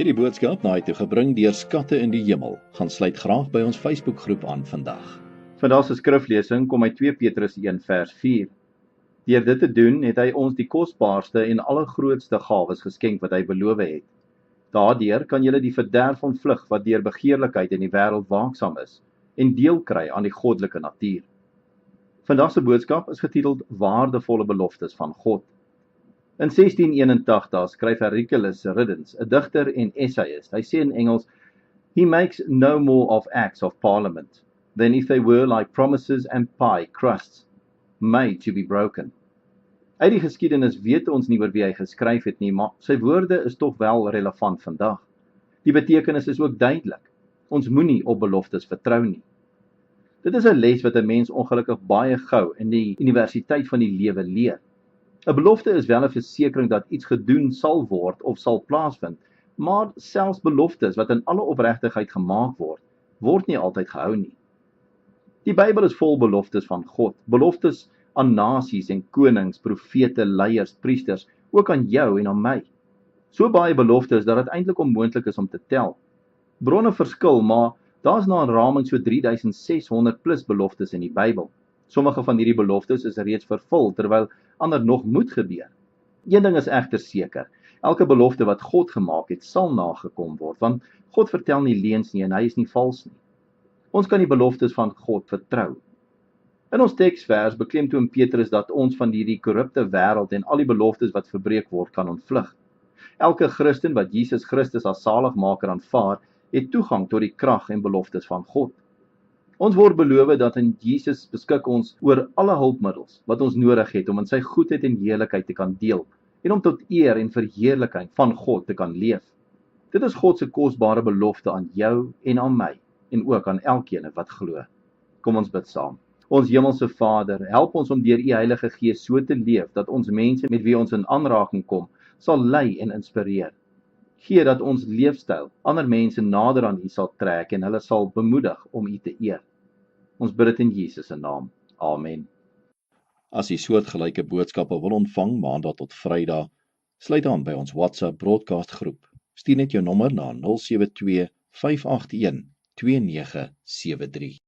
Hierdie boodskap na toe gebring deur Skatte in die Hemel. Gaan sluit graag by ons Facebookgroep aan vandag. Vandag se skriflesing kom uit 2 Petrus 1 vers 4. Deur dit te doen het hy ons die kosbaarste en allergrootste gawes geskenk wat hy beloof het. Daardeur kan julle die verderf ontvlug wat deur begeerlikheid in die wêreld waaksaam is en deel kry aan die goddelike natuur. Vandag se boodskap is getiteld Waardevolle beloftes van God. In 1681 skryf Hercules Riddens, 'n digter en essayist. Hy sê in Engels, "He makes no more of acts of parliament than if they were like promises and pie crusts, made to be broken." Uit die geskiedenis weet ons nie oor wie hy geskryf het nie, maar sy woorde is tog wel relevant vandag. Die betekenis is ook duidelik. Ons moenie op beloftes vertrou nie. Dit is 'n les wat 'n mens ongelukkig baie gou in die universiteit van die lewe leer. 'n Belofte is wel 'n versekering dat iets gedoen sal word of sal plaasvind, maar selfs beloftes wat in alle opregtigheid gemaak word nie altyd gehou nie. Die Bybel is vol beloftes van God, beloftes aan nasies en konings, profete, leiers, priesters, ook aan jou en aan my. So baie beloftes dat dit eintlik onmoontlik is om te tel. Bronne verskil, maar daar's na 'n raming so 3600 plus beloftes in die Bybel. Sommige van hierdie beloftes is reeds vervul, terwyl ander nog moet gebeur. Een ding is egter seker, elke belofte wat God gemaak het, sal nagekom word, want God vertel nie leuns nie en hy is nie vals nie. Ons kan die beloftes van God vertrou. In ons teksvers beklemtoon Petrus dat ons van hierdie korrupte wêreld en al die beloftes wat verbreek word kan ontvlug. Elke Christen wat Jesus Christus as saligmaker aanvaar, het toegang tot die krag en beloftes van God. Ons word beloof dat in Jesus beskik ons oor alle hulpmiddels wat ons nodig het om in sy goedheid en heerlikheid te kan deel en om tot eer en verheerlikheid van God te kan leef. Dit is God se kosbare belofte aan jou en aan my en ook aan elkeen wat glo. Kom ons bid saam. Ons hemelse Vader, help ons om deur U Heilige Gees so te leef dat ons mense met wie ons in aanraking kom, sal lei en inspireer. Gee dat ons leefstyl ander mense nader aan U sal trek en hulle sal bemoedig om U te eer. Ons bid dit in Jesus se naam. Amen. As jy soortgelyke boodskappe wil ontvang maandag tot Vrydag, sluit aan by ons WhatsApp broadcast groep. Stuur net jou nommer na 072 581 2973.